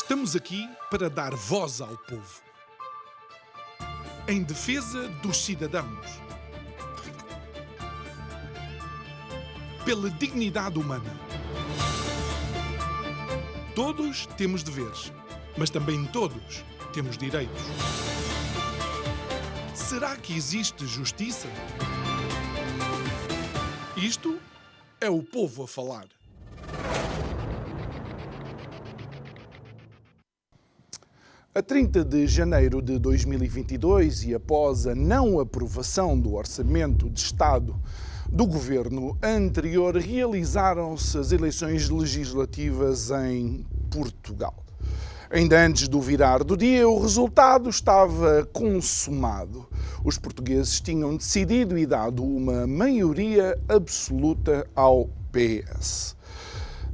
Estamos aqui para dar voz ao povo, em defesa dos cidadãos, pela dignidade humana. Todos temos deveres, mas também todos temos direitos. Será que existe justiça? Isto é o povo a falar. A 30 de janeiro de 2022 e após a não aprovação do Orçamento de Estado do governo anterior, realizaram-se as eleições legislativas em Portugal. Ainda antes do virar do dia, o resultado estava consumado. Os portugueses tinham decidido e dado uma maioria absoluta ao PS.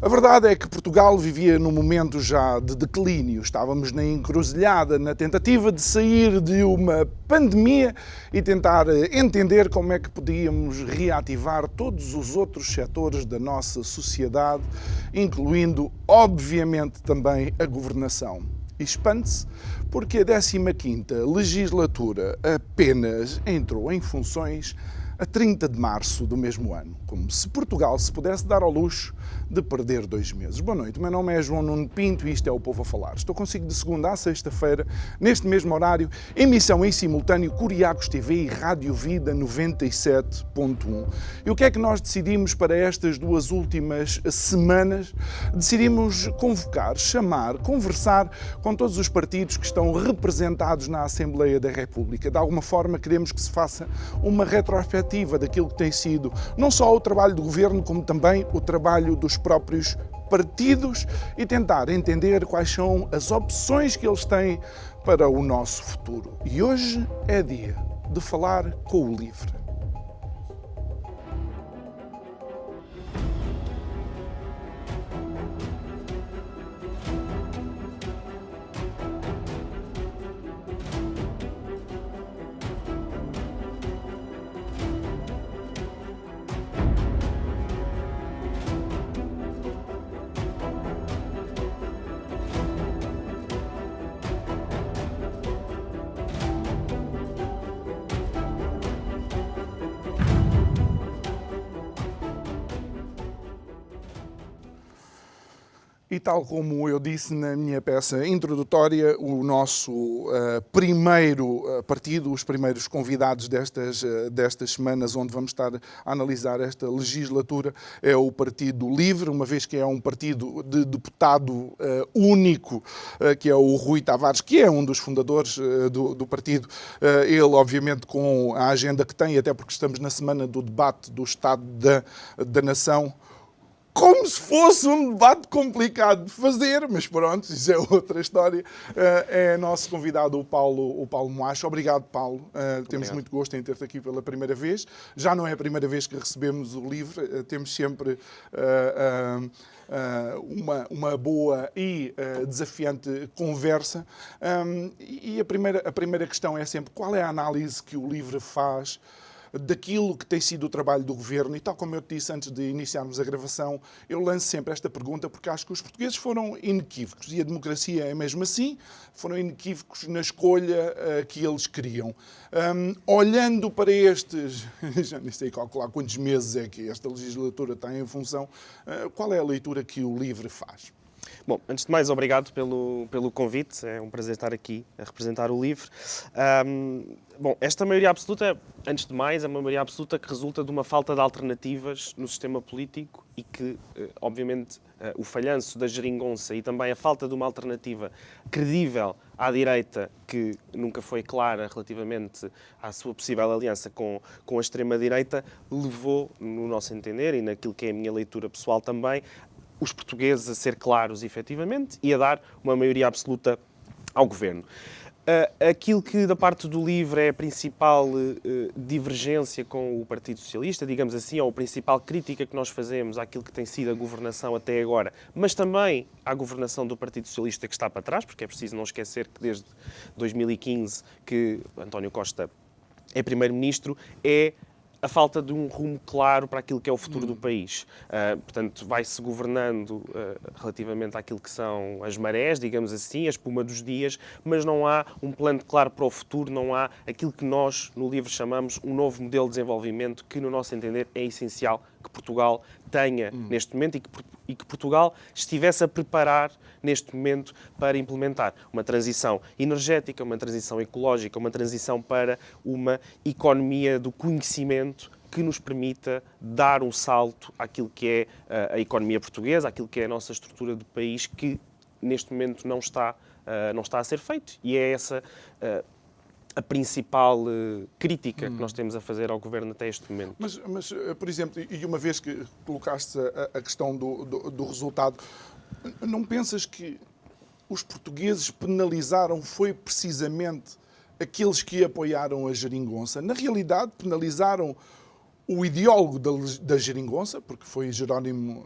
A verdade é que Portugal vivia num momento já de declínio. Estávamos na encruzilhada, na tentativa de sair de uma pandemia e tentar entender como é que podíamos reativar todos os outros setores da nossa sociedade, incluindo, obviamente, também a governação. E espante-se porque a 15ª legislatura apenas entrou em funções a 30 de março do mesmo ano, como se Portugal se pudesse dar ao luxo de perder 2 meses. Boa noite, o meu nome é João Nuno Pinto e isto é o Povo a Falar. Estou consigo de segunda a sexta-feira, neste mesmo horário, emissão em simultâneo Curiacos TV e Rádio Vida 97.1. E o que é que nós decidimos para estas 2 últimas semanas? Decidimos convocar, chamar, conversar com todos os partidos que estão representados na Assembleia da República. De alguma forma queremos que se faça uma retrospectiva daquilo que tem sido não só o trabalho do governo, como também o trabalho dos próprios partidos e tentar entender quais são as opções que eles têm para o nosso futuro. E hoje é dia de falar com o LIVRE. E tal como eu disse na minha peça introdutória, o nosso primeiro partido, os primeiros convidados destas semanas, onde vamos estar a analisar esta legislatura, é o Partido Livre, uma vez que é um partido de deputado único, que é o Rui Tavares, que é um dos fundadores do partido. Ele, obviamente, com a agenda que tem, até porque estamos na semana do debate do Estado da Nação, como se fosse um debate complicado de fazer, mas pronto, isso é outra história. É nosso convidado o Paulo Moacho. Obrigado, Paulo. Temos muito gosto em ter-te aqui pela primeira vez. Já não é a primeira vez que recebemos o LIVRE, temos sempre uma boa e desafiante conversa. E a primeira questão é sempre qual é a análise que o LIVRE faz daquilo que tem sido o trabalho do governo. E tal como eu te disse antes de iniciarmos a gravação, eu lanço sempre esta pergunta porque acho que os portugueses foram inequívocos, e a democracia é mesmo assim, foram inequívocos na escolha que eles queriam. Olhando para estes, já nem sei calcular quantos meses é que esta legislatura está em função, qual é a leitura que o LIVRE faz? Bom, antes de mais, obrigado pelo convite. É um prazer estar aqui a representar o LIVRE. Bom, esta maioria absoluta, antes de mais, é uma maioria absoluta que resulta de uma falta de alternativas no sistema político e que, obviamente, o falhanço da geringonça e também a falta de uma alternativa credível à direita, que nunca foi clara relativamente à sua possível aliança com a extrema-direita, levou, no nosso entender e naquilo que é a minha leitura pessoal também, os portugueses a ser claros, efetivamente, e a dar uma maioria absoluta ao governo. Aquilo que, da parte do LIVRE, é a principal divergência com o Partido Socialista, digamos assim, ou a principal crítica que nós fazemos àquilo que tem sido a governação até agora, mas também à governação do Partido Socialista que está para trás, porque é preciso não esquecer que desde 2015 que António Costa é Primeiro-Ministro, é a falta de um rumo claro para aquilo que é o futuro do país. Portanto, vai-se governando relativamente àquilo que são as marés, digamos assim, a espuma dos dias, mas não há um plano claro para o futuro, não há aquilo que nós, no livro, chamamos um novo modelo de desenvolvimento que, no nosso entender, é essencial que Portugal tenha neste momento e que Portugal estivesse a preparar neste momento para implementar uma transição energética, uma transição ecológica, uma transição para uma economia do conhecimento que nos permita dar um salto àquilo que é a economia portuguesa, àquilo que é a nossa estrutura do país, que neste momento não está a ser feito. E é essa a principal crítica que nós temos a fazer ao Governo até este momento. Mas, por exemplo, e uma vez que colocaste a questão do resultado, não pensas que os portugueses penalizaram foi precisamente aqueles que apoiaram a geringonça? Na realidade, penalizaram o ideólogo da geringonça, porque foi Jerónimo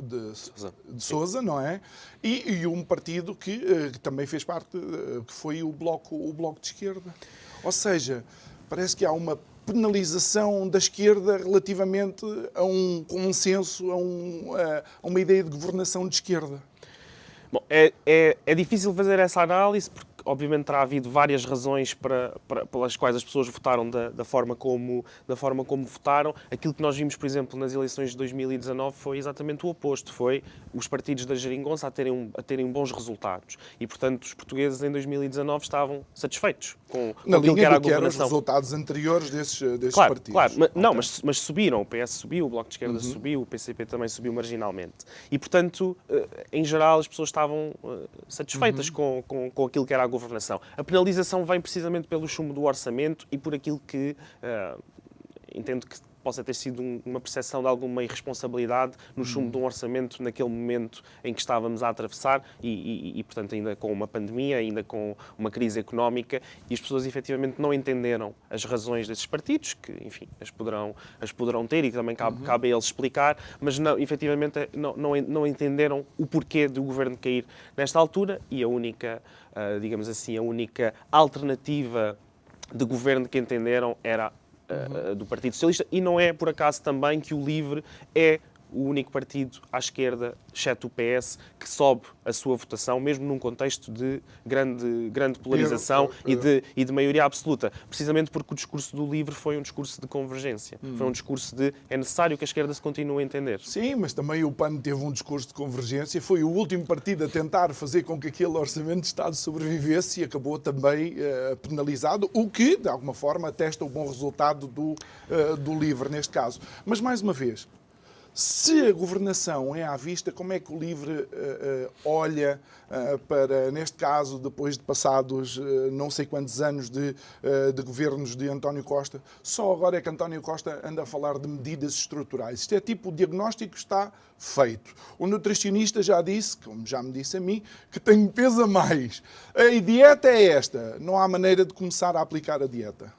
de Sousa, não é? E um partido que também fez parte, que foi o Bloco de Esquerda. Ou seja, parece que há uma penalização da esquerda relativamente a um consenso, a uma ideia de governação de esquerda. Bom, é difícil fazer essa análise porque, obviamente, terá havido várias razões pelas quais as pessoas votaram da forma como votaram. Aquilo que nós vimos, por exemplo, nas eleições de 2019 foi exatamente o oposto. Foi os partidos da geringonça a terem bons resultados. E, portanto, os portugueses em 2019 estavam satisfeitos com aquilo que era a governação. Os resultados anteriores desses claro, partidos. Claro, mas subiram. O PS subiu, o Bloco de Esquerda subiu, o PCP também subiu marginalmente. E, portanto, em geral, as pessoas estavam satisfeitas com aquilo que era a governação. A penalização vem precisamente pelo chumbo do orçamento e por aquilo que entendo que possa ter sido uma percepção de alguma irresponsabilidade no chumbo de um orçamento naquele momento em que estávamos a atravessar e, portanto, ainda com uma pandemia, ainda com uma crise económica, e as pessoas efetivamente não entenderam as razões desses partidos, que, enfim, as poderão ter e que também cabe a eles explicar, mas não, efetivamente não entenderam o porquê do governo cair nesta altura, e a única, digamos assim, a única alternativa de governo que entenderam era do Partido Socialista, e não é por acaso também que o LIVRE é o único partido à esquerda, exceto o PS, que sobe a sua votação, mesmo num contexto de grande polarização e de maioria absoluta. Precisamente porque o discurso do LIVRE foi um discurso de convergência. Foi um discurso de é necessário que a esquerda se continue a entender. Sim, mas também o PAN teve um discurso de convergência. Foi o último partido a tentar fazer com que aquele orçamento de Estado sobrevivesse e acabou também penalizado, o que, de alguma forma, atesta o bom resultado do LIVRE, neste caso. Mas, mais uma vez, se a governação é à vista, como é que o LIVRE olha para, neste caso, depois de passados não sei quantos anos de governos de António Costa, só agora é que António Costa anda a falar de medidas estruturais? Isto é tipo, o diagnóstico está feito. O nutricionista já disse, como já me disse a mim, que tem peso a mais. A dieta é esta. Não há maneira de começar a aplicar a dieta.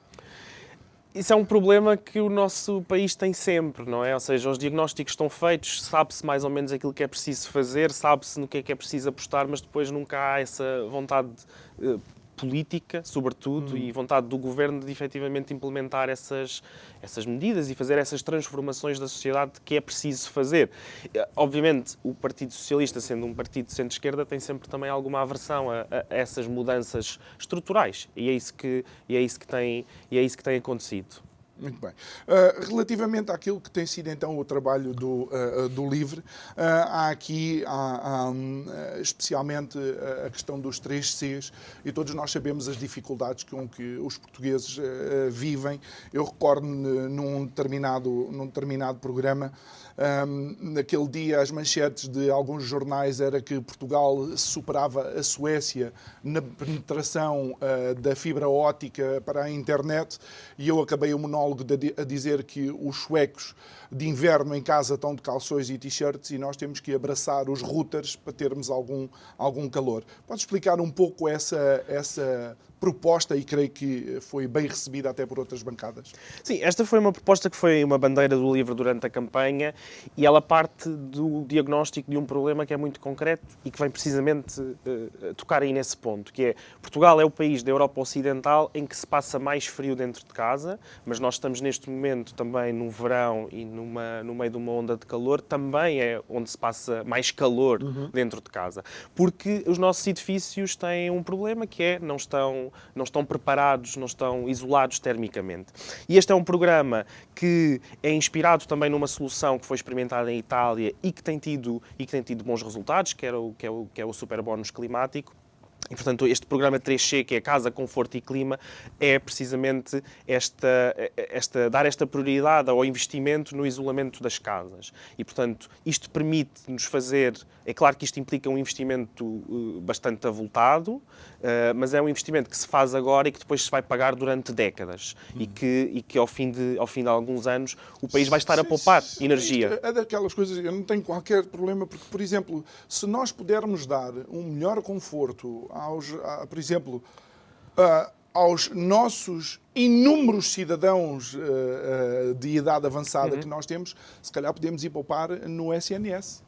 Isso é um problema que o nosso país tem sempre, não é? Ou seja, os diagnósticos estão feitos, sabe-se mais ou menos aquilo que é preciso fazer, sabe-se no que é preciso apostar, mas depois nunca há essa vontade política, sobretudo, e vontade do governo de efetivamente implementar essas medidas e fazer essas transformações da sociedade que é preciso fazer. Obviamente, o Partido Socialista, sendo um partido de centro-esquerda, tem sempre também alguma aversão a essas mudanças estruturais, e é isso que tem acontecido. Muito bem. Relativamente àquilo que tem sido então o trabalho do LIVRE, há aqui especialmente a questão dos 3 Cs, e todos nós sabemos as dificuldades com que os portugueses vivem. Eu recordo-me num determinado programa, naquele dia as manchetes de alguns jornais era que Portugal superava a Suécia na penetração da fibra óptica para a internet, e eu acabei o monólogo a dizer que os suecos de inverno em casa estão de calções e t-shirts e nós temos que abraçar os routers para termos algum calor. Pode explicar um pouco essa proposta e creio que foi bem recebida até por outras bancadas. Sim, esta foi uma proposta que foi uma bandeira do LIVRE durante a campanha e ela parte do diagnóstico de um problema que é muito concreto e que vem precisamente tocar aí nesse ponto, que é Portugal é o país da Europa Ocidental em que se passa mais frio dentro de casa, mas nós estamos neste momento também no verão e no meio de uma onda de calor, também é onde se passa mais calor dentro de casa. Porque os nossos edifícios têm um problema que é não estão preparados, não estão isolados termicamente. E este é um programa que é inspirado também numa solução que foi experimentada em Itália e que tem tido bons resultados, que é o Superbónus climático. E, portanto, este programa 3C, que é Casa, Conforto e Clima, é precisamente dar esta prioridade ao investimento no isolamento das casas. E, portanto, isto permite-nos fazer... É claro que isto implica um investimento bastante avultado, mas é um investimento que se faz agora e que depois se vai pagar durante décadas. E que ao fim de alguns anos, o país vai estar a poupar energia. Isto é daquelas coisas, eu não tenho qualquer problema, porque, por exemplo, se nós pudermos dar um melhor conforto por exemplo, aos nossos inúmeros cidadãos de idade avançada que nós temos, se calhar podemos ir poupar no SNS.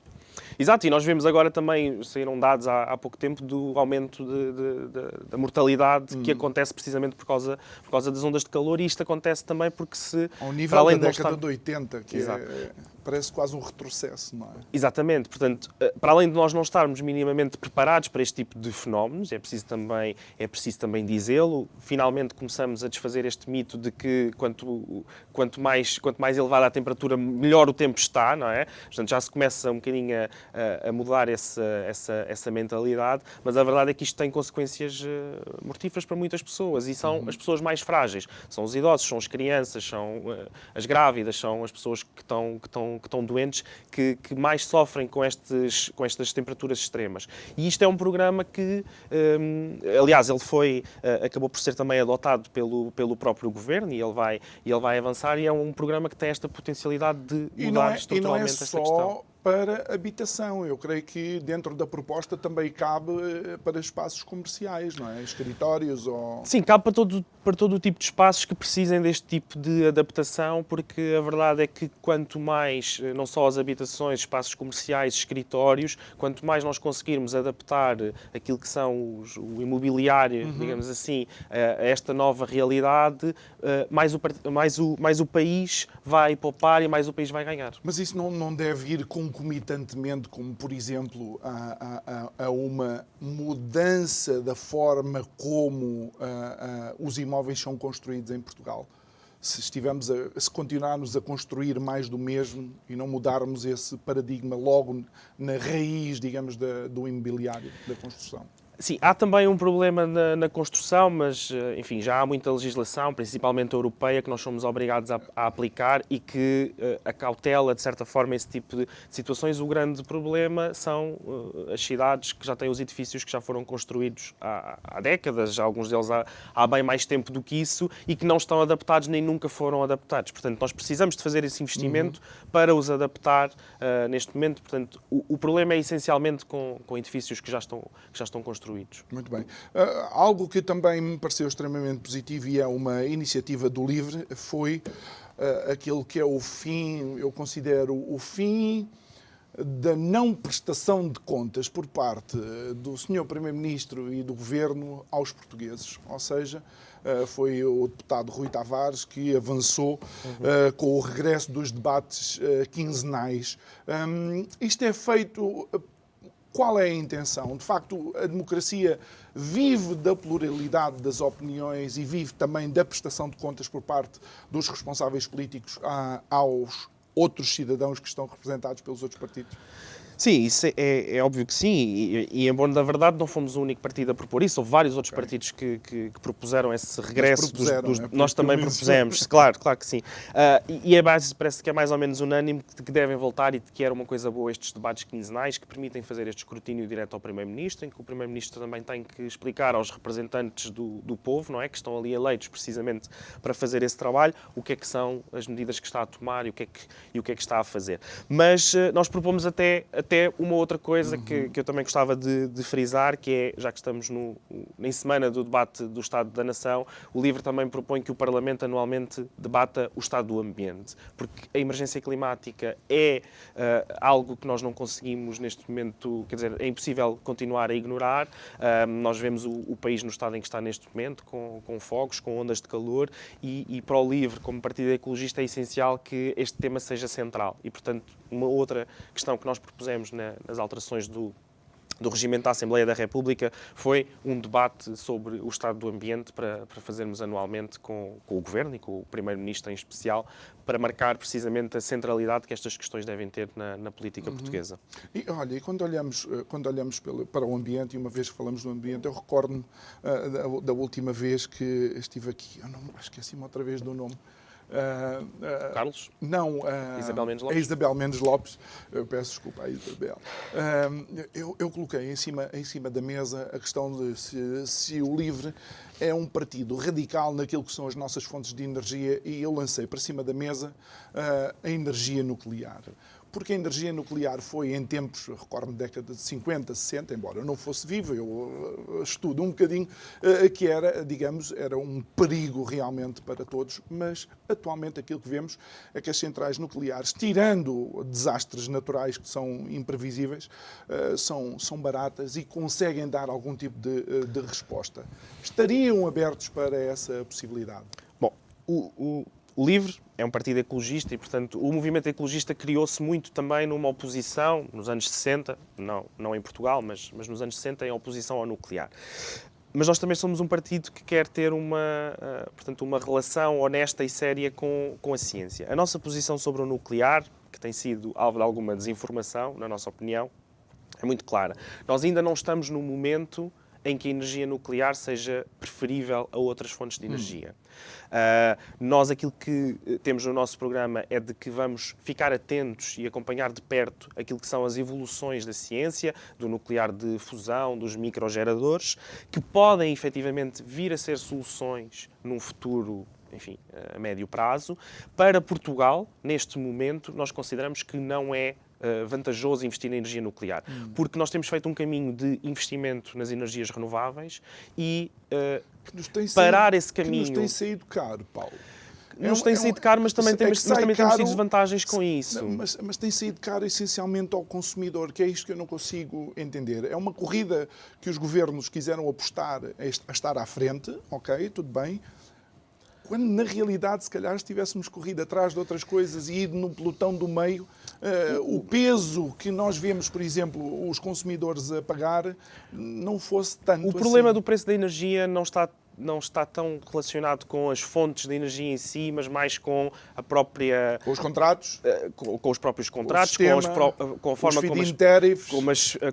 Exato, e nós vemos agora também, saíram dados há pouco tempo, do aumento da mortalidade que acontece precisamente por causa das ondas de calor, e isto acontece também porque ao nível da década de 80, que parece quase um retrocesso, não é? Exatamente, portanto, para além de nós não estarmos minimamente preparados para este tipo de fenómenos, é preciso também dizê-lo, finalmente começamos a desfazer este mito de que quanto mais elevada a temperatura, melhor o tempo está, não é? Portanto, já se começa um bocadinho a mudar essa mentalidade, mas a verdade é que isto tem consequências mortíferas para muitas pessoas e são as pessoas mais frágeis. São os idosos, são as crianças, são as grávidas, são as pessoas que estão doentes, que mais sofrem com estas temperaturas extremas. E isto é um programa que, aliás, ele acabou por ser também adotado pelo próprio governo e ele vai avançar, e é um programa que tem esta potencialidade de mudar estruturalmente esta questão. Para habitação. Eu creio que dentro da proposta também cabe para espaços comerciais, não é? Escritórios ou... Sim, cabe para todo o tipo de espaços que precisem deste tipo de adaptação, porque a verdade é que quanto mais, não só as habitações, espaços comerciais, escritórios, quanto mais nós conseguirmos adaptar aquilo que são o imobiliário, digamos assim, a esta nova realidade, mais o país vai poupar e mais o país vai ganhar. Mas isso não deve ir concomitantemente, como, por exemplo, a uma mudança da forma como os imóveis são construídos em Portugal. Se continuarmos a construir mais do mesmo e não mudarmos esse paradigma logo na raiz, digamos, do imobiliário, da construção. Sim, há também um problema na construção, mas, enfim, já há muita legislação, principalmente europeia, que nós somos obrigados a aplicar e que acautela, de certa forma, esse tipo de situações. O grande problema são as cidades que já têm os edifícios que já foram construídos há décadas, alguns deles há bem mais tempo do que isso, e que não estão adaptados nem nunca foram adaptados. Portanto, nós precisamos de fazer esse investimento para os adaptar neste momento. Portanto, o problema é essencialmente com edifícios que já estão construídos. Muito bem. Algo que também me pareceu extremamente positivo e é uma iniciativa do LIVRE foi aquilo que é o fim, eu considero o fim da não prestação de contas por parte do Sr. Primeiro-Ministro e do Governo aos portugueses. Ou seja, foi o deputado Rui Tavares que avançou com o regresso dos debates quinzenais. Isto é feito... Qual é a intenção? De facto, a democracia vive da pluralidade das opiniões e vive também da prestação de contas por parte dos responsáveis políticos aos outros cidadãos que estão representados pelos outros partidos? Sim, isso é óbvio que sim, e embora na verdade não fomos o único partido a propor isso, houve vários outros partidos que propuseram esse regresso. Nós também propusemos, claro que sim. E parece que é mais ou menos unânime de que devem voltar e de que era uma coisa boa estes debates quinzenais que permitem fazer este escrutínio direto ao Primeiro-Ministro, em que o Primeiro-Ministro também tem que explicar aos representantes do povo, não é, que estão ali eleitos precisamente para fazer esse trabalho, o que é que são as medidas que está a tomar e o que é que está a fazer. Mas nós propomos até Até uma outra coisa que eu também gostava de frisar, que é, já que estamos em semana do debate do Estado da Nação, o livro também propõe que o Parlamento anualmente debata o estado do ambiente, porque a emergência climática é algo que nós não conseguimos neste momento, quer dizer, é impossível continuar a ignorar. Nós vemos o país no estado em que está neste momento, com fogos, com ondas de calor, e para o LIVRE, como partido ecologista, é essencial que este tema seja central. E, portanto, uma outra questão que nós propusemos nas alterações do regimento da Assembleia da República foi um debate sobre o estado do ambiente para fazermos anualmente com o Governo e com o Primeiro-Ministro em especial, para marcar precisamente a centralidade que estas questões devem ter na política portuguesa. E olha, e quando olhamos para o ambiente, e uma vez que falamos do ambiente, eu recordo-me da última vez que estive aqui, eu não esqueci-me outra vez do nome. Carlos? Não, Isabel Mendes Lopes. A Isabel Mendes Lopes. Eu peço desculpa à Isabel. Eu coloquei em cima da mesa a questão de se o LIVRE é um partido radical naquilo que são as nossas fontes de energia, e eu lancei para cima da mesa a energia nuclear. Porque a energia nuclear foi em tempos, recordo-me, década de 50, 60, embora eu não fosse vivo, eu estudo um bocadinho, que era um perigo realmente para todos, mas atualmente aquilo que vemos é que as centrais nucleares, tirando desastres naturais que são imprevisíveis, são baratas e conseguem dar algum tipo de resposta. Estariam abertos para essa possibilidade? Bom, o LIVRE é um partido ecologista e, portanto, o movimento ecologista criou-se muito também numa oposição, nos anos 60, não em Portugal, mas nos anos 60, em oposição ao nuclear. Mas nós também somos um partido que quer ter portanto, uma relação honesta e séria com a ciência. A nossa posição sobre o nuclear, que tem sido alvo de alguma desinformação, na nossa opinião, é muito clara. Nós ainda não estamos no momento em que a energia nuclear seja preferível a outras fontes de energia. Nós aquilo que temos no nosso programa é de que vamos ficar atentos e acompanhar de perto aquilo que são as evoluções da ciência, do nuclear de fusão, dos microgeradores, que podem efetivamente vir a ser soluções num futuro, enfim, a médio prazo. Para Portugal, neste momento, nós consideramos que não é vantajoso investir na energia nuclear, porque nós temos feito um caminho de investimento nas energias renováveis e parar esse caminho... Que nos tem saído caro, Paulo. Nos tem saído caro, mas também temos tido desvantagens com isso. Mas tem saído caro essencialmente ao consumidor, que é isto que eu não consigo entender. É uma corrida que os governos quiseram apostar a estar à frente, ok, tudo bem, quando na realidade, se calhar, se tivéssemos corrido atrás de outras coisas e ido no pelotão do meio, o peso que nós vemos, por exemplo, os consumidores a pagar, não fosse tanto O problema assim. do preço da energia não está tão relacionado com as fontes de energia em si, mas mais com a própria... Com os contratos? Com os próprios contratos, com a forma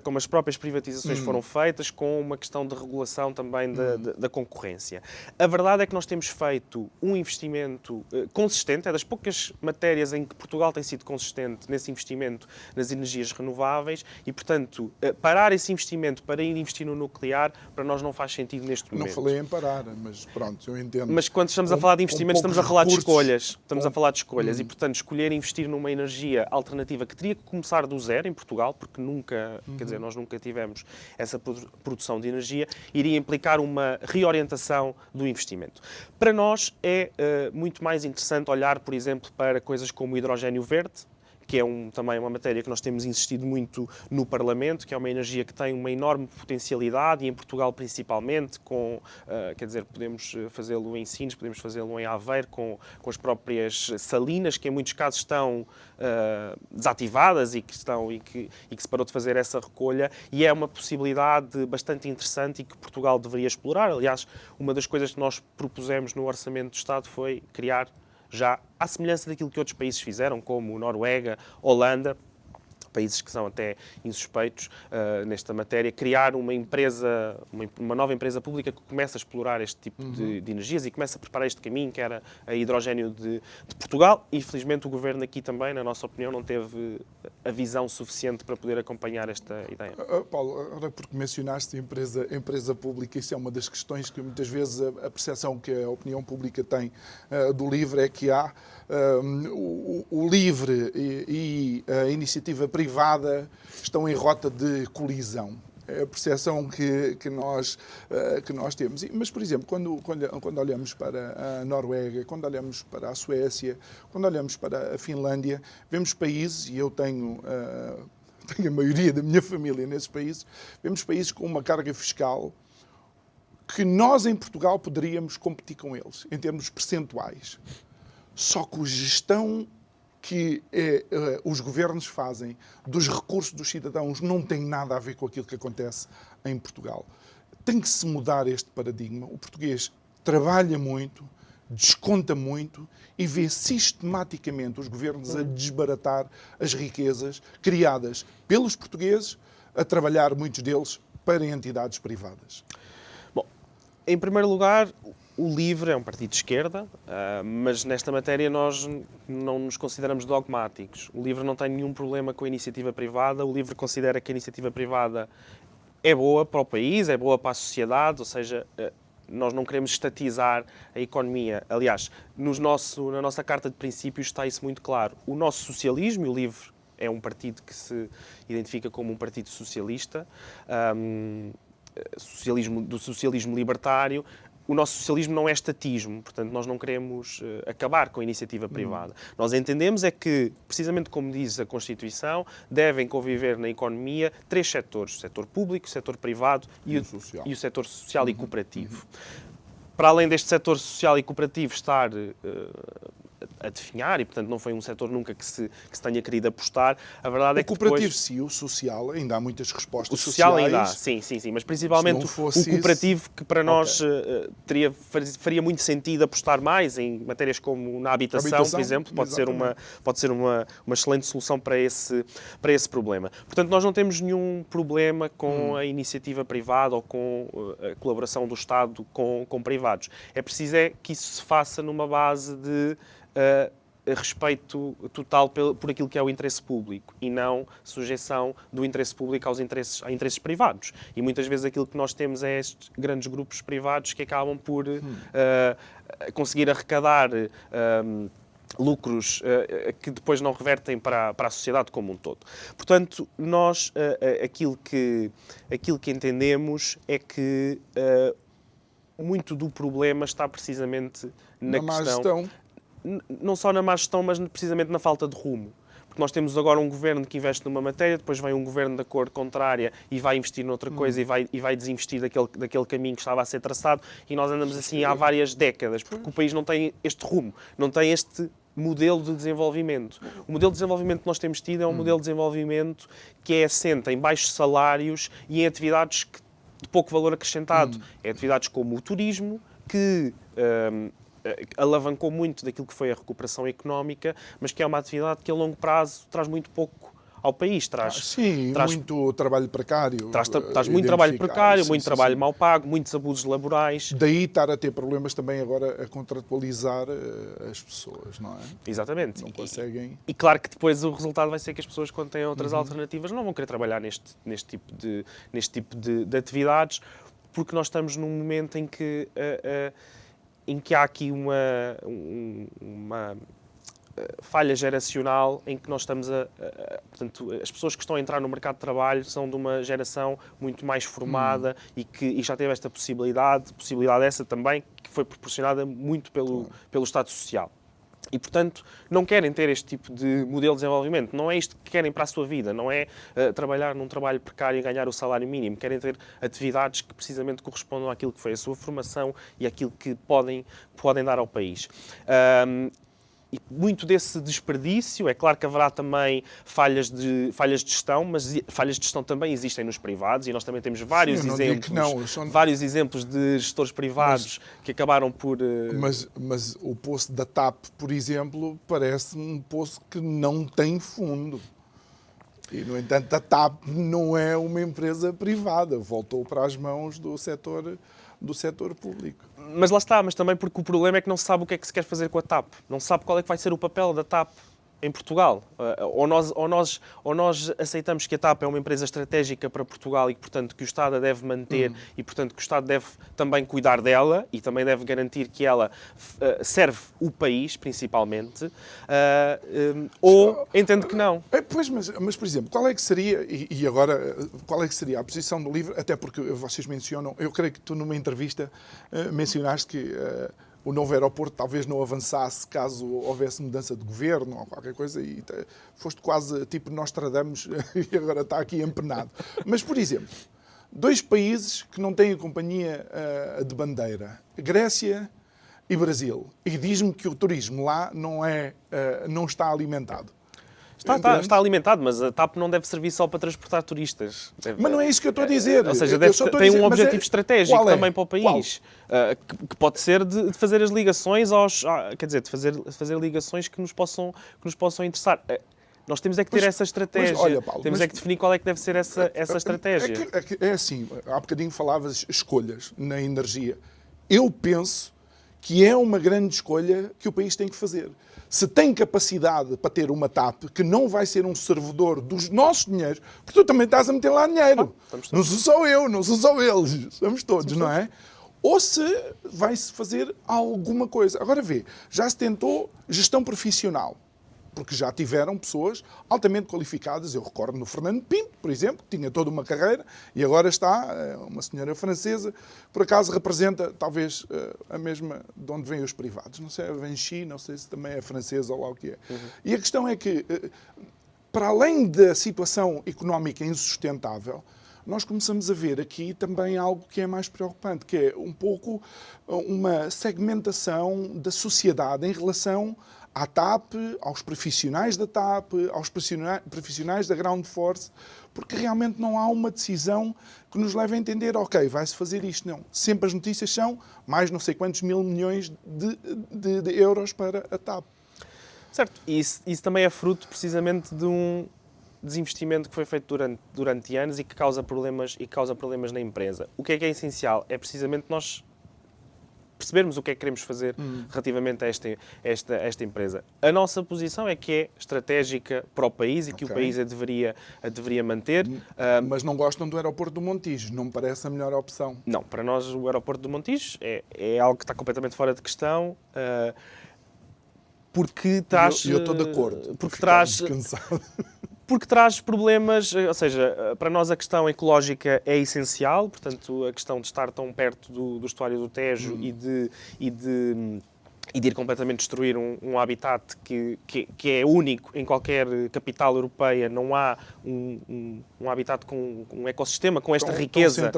como as próprias privatizações foram feitas, com uma questão de regulação também da concorrência. A verdade é que nós temos feito um investimento consistente, é das poucas matérias em que Portugal tem sido consistente nesse investimento nas energias renováveis e, portanto, parar esse investimento para ir investir no nuclear, para nós não faz sentido neste momento. Não falei em parar, mas pronto, eu entendo. Mas quando estamos a falar de investimentos, estamos a falar de escolhas. Estamos a falar de escolhas e, portanto, escolher investir numa energia alternativa que teria que começar do zero em Portugal, porque nunca, quer dizer, nós nunca tivemos essa produção de energia, iria implicar uma reorientação do investimento. Para nós é muito mais interessante olhar, por exemplo, para coisas como o hidrogénio verde, que é também uma matéria que nós temos insistido muito no Parlamento, que é uma energia que tem uma enorme potencialidade, e em Portugal principalmente, quer dizer, podemos fazê-lo em Sines, podemos fazê-lo em Aveiro, com as próprias salinas, que em muitos casos estão desativadas e que se parou de fazer essa recolha, e é uma possibilidade bastante interessante e que Portugal deveria explorar. Aliás, uma das coisas que nós propusemos no Orçamento do Estado foi criar, já à semelhança daquilo que outros países fizeram, como Noruega, Holanda, países que são até insuspeitos nesta matéria, criar uma nova empresa pública que começa a explorar este tipo de energias e começa a preparar este caminho, que era a Hidrogénio de Portugal. E, felizmente, o Governo aqui também, na nossa opinião, não teve a visão suficiente para poder acompanhar esta ideia. Paulo, agora porque mencionaste empresa pública, isso é uma das questões que muitas vezes a percepção que a opinião pública tem do LIVRE é que há o LIVRE e a iniciativa privada estão em rota de colisão. É a percepção que nós temos. Mas, por exemplo, quando olhamos para a Noruega, quando olhamos para a Suécia, quando olhamos para a Finlândia, vemos países, e eu tenho a maioria da minha família nesses países, vemos países com uma carga fiscal que nós em Portugal poderíamos competir com eles, em termos percentuais. Só que a gestão que os governos fazem dos recursos dos cidadãos não tem nada a ver com aquilo que acontece em Portugal. Tem que se mudar este paradigma. O português trabalha muito, desconta muito e vê sistematicamente os governos a desbaratar as riquezas criadas pelos portugueses, a trabalhar, muitos deles, para entidades privadas. Bom, em primeiro lugar, o LIVRE é um partido de esquerda, mas nesta matéria nós não nos consideramos dogmáticos. O LIVRE não tem nenhum problema com a iniciativa privada. O LIVRE considera que a iniciativa privada é boa para o país, é boa para a sociedade, ou seja, nós não queremos estatizar a economia. Aliás, na nossa Carta de Princípios está isso muito claro. O nosso socialismo, e o LIVRE é um partido que se identifica como um partido socialista, do socialismo libertário. O nosso socialismo não é estatismo, portanto, nós não queremos acabar com a iniciativa privada. Nós entendemos é que, precisamente como diz a Constituição, devem conviver na economia 3 setores: o setor público, o setor privado e o setor social e cooperativo. Para além deste setor social e cooperativo estar a definhar, e portanto não foi um setor nunca que se tenha querido apostar, a verdade é que o cooperativo depois... sim, o social, ainda há muitas respostas social sociais. ainda há, sim, mas principalmente o cooperativo, que para nós faria muito sentido apostar mais em matérias como na habitação, por exemplo, pode ser uma excelente solução para esse problema. Portanto, nós não temos nenhum problema com a iniciativa privada ou com a colaboração do Estado com privados. É preciso que isso se faça numa base de respeito total por aquilo que é o interesse público e não sujeição do interesse público a interesses privados. E muitas vezes aquilo que nós temos é estes grandes grupos privados que acabam por conseguir arrecadar lucros que depois não revertem para a sociedade como um todo. Portanto, nós aquilo que entendemos é que muito do problema está precisamente na questão... Não só na má gestão, mas precisamente na falta de rumo. Porque nós temos agora um governo que investe numa matéria, depois vem um governo da cor contrária e vai investir noutra coisa e vai desinvestir daquele caminho que estava a ser traçado, e nós andamos assim há várias décadas, porque o país não tem este rumo, não tem este modelo de desenvolvimento. O modelo de desenvolvimento que nós temos tido é um modelo de desenvolvimento que é assente em baixos salários e em atividades de pouco valor acrescentado. É atividades como o turismo, que alavancou muito daquilo que foi a recuperação económica, mas que é uma atividade que a longo prazo traz muito pouco ao país. Traz muito trabalho precário. Traz muito trabalho precário, muito trabalho mal pago, muitos abusos laborais. Daí estar a ter problemas também agora a contratualizar as pessoas, não é? Exatamente. Não conseguem... E claro que depois o resultado vai ser que as pessoas, quando têm outras alternativas, não vão querer trabalhar neste tipo de atividades, porque nós estamos num momento em que há aqui uma falha geracional, em que nós estamos portanto, as pessoas que estão a entrar no mercado de trabalho são de uma geração muito mais formada e já teve esta possibilidade essa também, que foi proporcionada muito pelo Estado Social. E, portanto, não querem ter este tipo de modelo de desenvolvimento. Não é isto que querem para a sua vida. Não é trabalhar num trabalho precário e ganhar o salário mínimo. Querem ter atividades que precisamente correspondam àquilo que foi a sua formação e àquilo que podem dar ao país. E muito desse desperdício, é claro que haverá também falhas de gestão, mas falhas de gestão também existem nos privados, e nós também temos vários exemplos de gestores privados que acabaram por... Mas o poço da TAP, por exemplo, parece um poço que não tem fundo. E, no entanto, a TAP não é uma empresa privada, voltou para as mãos do setor público. Mas lá está, mas também porque o problema é que não se sabe o que é que se quer fazer com a TAP. Não se sabe qual é que vai ser o papel da TAP em Portugal. Ou nós aceitamos que a TAP é uma empresa estratégica para Portugal e que, portanto, que o Estado a deve manter e, portanto, que o Estado deve também cuidar dela e também deve garantir que ela serve o país, principalmente, ou entende que não. Pois, mas, por exemplo, qual é que seria, e agora, qual é que seria a posição do LIVRE, até porque vocês mencionam, eu creio que tu numa entrevista mencionaste que o novo aeroporto talvez não avançasse caso houvesse mudança de governo ou qualquer coisa, e foste quase tipo Nostradamus e agora está aqui empenado. Mas, por exemplo, 2 países que não têm a companhia de bandeira, Grécia e Brasil, e diz-me que o turismo lá não está alimentado. Está alimentado, mas a TAP não deve servir só para transportar turistas. Mas não é isso que eu estou a dizer. Ou seja, tem um objetivo estratégico também para o país, que pode ser de fazer as ligações de fazer ligações que nos possam interessar. Nós temos é que ter essa estratégia. Mas, olha, Paulo, temos é que definir qual é que deve ser essa estratégia. É assim, há bocadinho falavas escolhas na energia. Eu penso que é uma grande escolha que o país tem que fazer. Se tem capacidade para ter uma TAP que não vai ser um servidor dos nossos dinheiros, porque tu também estás a meter lá dinheiro. Não sou só eu, não sou só eles, somos todos, não é? Ou se vai-se fazer alguma coisa. Agora vê, já se tentou gestão profissional, porque já tiveram pessoas altamente qualificadas. Eu recordo no Fernando Pinto, por exemplo, que tinha toda uma carreira, e agora está uma senhora francesa, por acaso representa talvez a mesma de onde vêm os privados. Não sei, a Vinci, não sei se também é francesa ou lá o que é. E a questão é que, para além da situação económica insustentável, nós começamos a ver aqui também algo que é mais preocupante, que é um pouco uma segmentação da sociedade em relação à TAP, aos profissionais da TAP, aos profissionais da Ground Force, porque realmente não há uma decisão que nos leve a entender, ok, vai-se fazer isto. Não. Sempre as notícias são mais não sei quantos mil milhões de euros para a TAP. Certo. E isso também é fruto precisamente de um desinvestimento que foi feito durante anos e que causa problemas na empresa. O que é essencial? É precisamente nós percebermos o que é que queremos fazer relativamente a esta empresa. A nossa posição é que é estratégica para o país e que o país a deveria manter. Mas não gostam do aeroporto do Montijo, não me parece a melhor opção. Não, para nós o aeroporto do Montijo é algo que está completamente fora de questão. Porque traz... Eu estou de acordo. Porque traz problemas, ou seja, para nós a questão ecológica é essencial, portanto, a questão de estar tão perto do estuário do Tejo e de ir completamente destruir um habitat que é único em qualquer capital europeia. Não há um habitat com um ecossistema com esta riqueza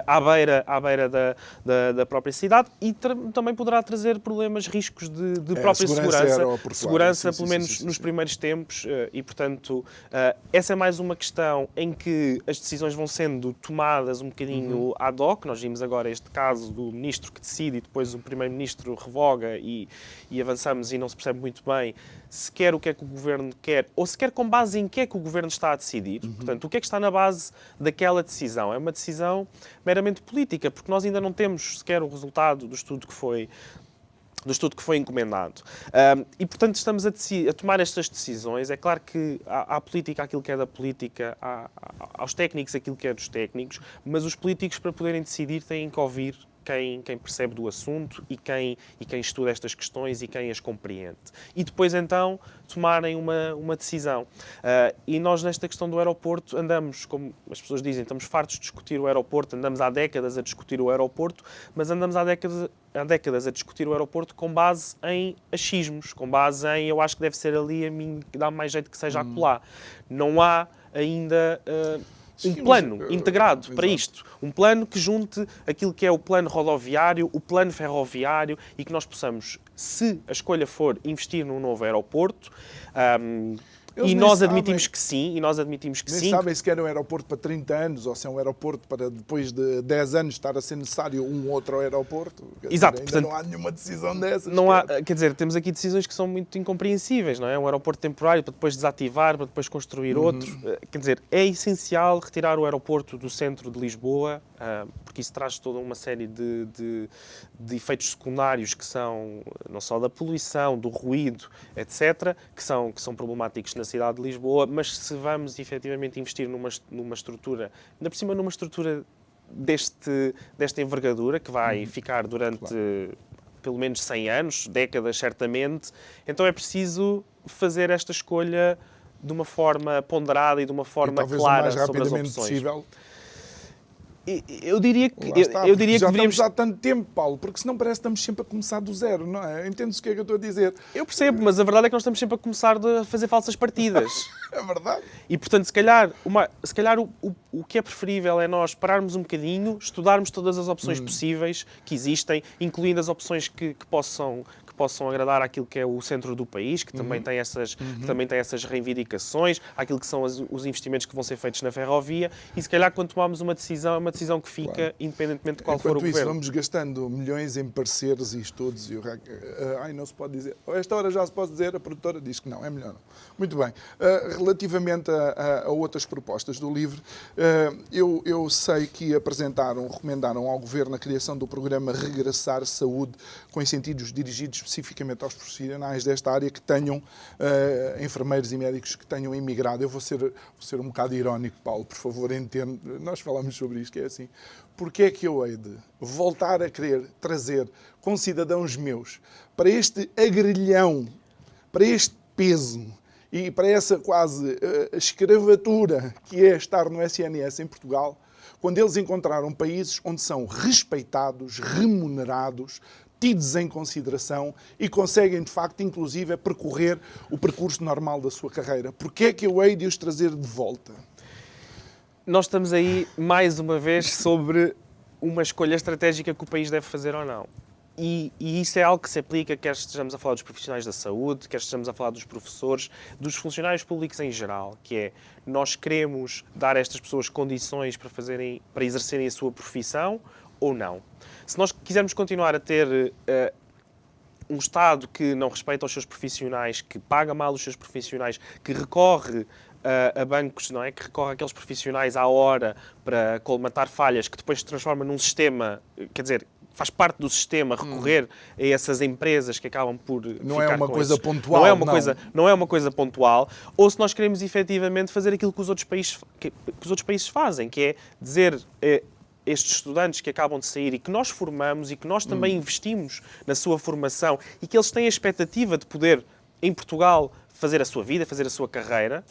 à beira da própria cidade, e também poderá trazer problemas, riscos de própria segurança, pelo menos nos primeiros tempos, e portanto essa é mais uma questão em que as decisões vão sendo tomadas um bocadinho ad hoc. Nós vimos agora este caso do ministro que decide e depois o primeiro-ministro revoga e avançamos e não se percebe muito bem sequer o que é que o governo quer, ou sequer com base em que é que o governo está a decidir. Portanto, o que é que está na base daquela decisão? É uma decisão meramente política, porque nós ainda não temos sequer o resultado do estudo que foi encomendado. E, portanto, estamos a tomar estas decisões. É claro que há política aquilo que é da política, aos técnicos aquilo que é dos técnicos, mas os políticos, para poderem decidir, têm que ouvir quem percebe do assunto e quem estuda estas questões e quem as compreende. E depois, então, tomarem uma decisão. E nós, nesta questão do aeroporto, andamos, como as pessoas dizem, estamos fartos de discutir o aeroporto, andamos há décadas a discutir o aeroporto, mas andamos há décadas a discutir o aeroporto com base em achismos, com base em eu acho que deve ser ali, a mim que dá mais jeito que seja acolá. Não há ainda um plano integrado para isto. Um plano que junte aquilo que é o plano rodoviário, o plano ferroviário, e que nós possamos, se a escolha for investir num novo aeroporto, e nós admitimos que sim, Nem sabem se querem um aeroporto para 30 anos ou se é um aeroporto para depois de 10 anos estar a ser necessário um outro aeroporto. Exato. Ainda não há nenhuma decisão dessas. Quer dizer, temos aqui decisões que são muito incompreensíveis, não é? Um aeroporto temporário para depois desativar, para depois construir outro. Quer dizer, é essencial retirar o aeroporto do centro de Lisboa porque isso traz toda uma série de efeitos secundários que são não só da poluição, do ruído, etc., que são problemáticos na cidade de Lisboa, mas se vamos efetivamente investir numa estrutura, ainda por cima numa estrutura desta envergadura, que vai ficar durante pelo menos 100 anos, décadas certamente, então é preciso fazer esta escolha de uma forma ponderada e de uma forma clara sobre as opções. Possível. Eu diria que já deveríamos... estamos há tanto tempo, Paulo, porque senão parece que estamos sempre a começar do zero, não é? Entendes o que é que eu estou a dizer? Eu percebo, mas a verdade é que nós estamos sempre a começar a fazer falsas partidas. É verdade. E, portanto, se calhar o que é preferível é nós pararmos um bocadinho, estudarmos todas as opções possíveis que existem, incluindo as opções que possam agradar àquilo que é o centro do país, que também tem essas reivindicações, àquilo que são os investimentos que vão ser feitos na ferrovia, e se calhar quando tomarmos uma decisão, é uma decisão que fica independentemente de qual for o Enquanto isso, governo. vamos gastando milhões em parceiros e estudos, e não se pode dizer. A esta hora já se pode dizer, a produtora diz que não, é melhor não. Muito bem. Relativamente a outras propostas do LIVRE, eu sei que recomendaram ao Governo a criação do programa Regressar Saúde, com incentivos dirigidos especificamente aos profissionais desta área que tenham, enfermeiros e médicos que tenham imigrado. Eu vou ser um bocado irónico, Paulo, por favor, entende. Nós falamos sobre isto, que é assim. Porque é que eu hei de voltar a querer trazer concidadãos meus para este agrilhão, para este peso e para essa quase escravatura que é estar no SNS em Portugal, quando eles encontraram países onde são respeitados, remunerados, tidos em consideração e conseguem, de facto, inclusive, percorrer o percurso normal da sua carreira? Porquê é que eu hei de os trazer de volta? Nós estamos aí, mais uma vez, sobre uma escolha estratégica que o país deve fazer ou não. E isso é algo que se aplica, quer estejamos a falar dos profissionais da saúde, quer estejamos a falar dos professores, dos funcionários públicos em geral, que é, nós queremos dar a estas pessoas condições para exercerem a sua profissão ou não. Se nós quisermos continuar a ter um Estado que não respeita os seus profissionais, que paga mal os seus profissionais, que recorre a bancos, não é? Que recorre àqueles profissionais à hora para colmatar falhas, que depois se transforma num sistema, quer dizer, faz parte do sistema recorrer a essas empresas que acabam por não ficar é uma com coisa esses... pontual, não é uma coisa pontual, ou se nós queremos efetivamente fazer aquilo que os outros países fazem, que é dizer estes estudantes que acabam de sair e que nós formamos e que nós também investimos na sua formação e que eles têm a expectativa de poder, em Portugal, fazer a sua vida, fazer a sua carreira.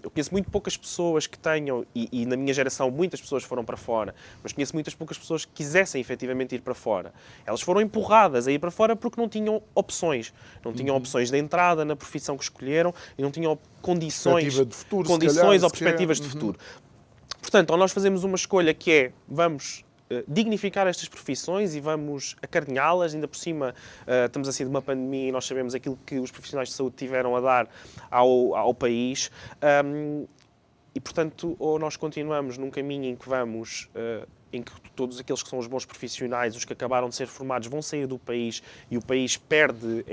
Eu conheço muito poucas pessoas que tenham, e na minha geração muitas pessoas foram para fora, mas conheço muitas poucas pessoas que quisessem efetivamente ir para fora. Elas foram empurradas a ir para fora porque não tinham opções. Não tinham opções de entrada na profissão que escolheram e não tinham condições ou perspectivas de futuro. Portanto, ou nós fazemos uma escolha que é, vamos dignificar estas profissões e vamos acarinhá-las, ainda por cima estamos a sair de uma pandemia e nós sabemos aquilo que os profissionais de saúde tiveram a dar ao país e, portanto, ou nós continuamos num caminho em que vamos... em que todos aqueles que são os bons profissionais, os que acabaram de ser formados, vão sair do país e o país perde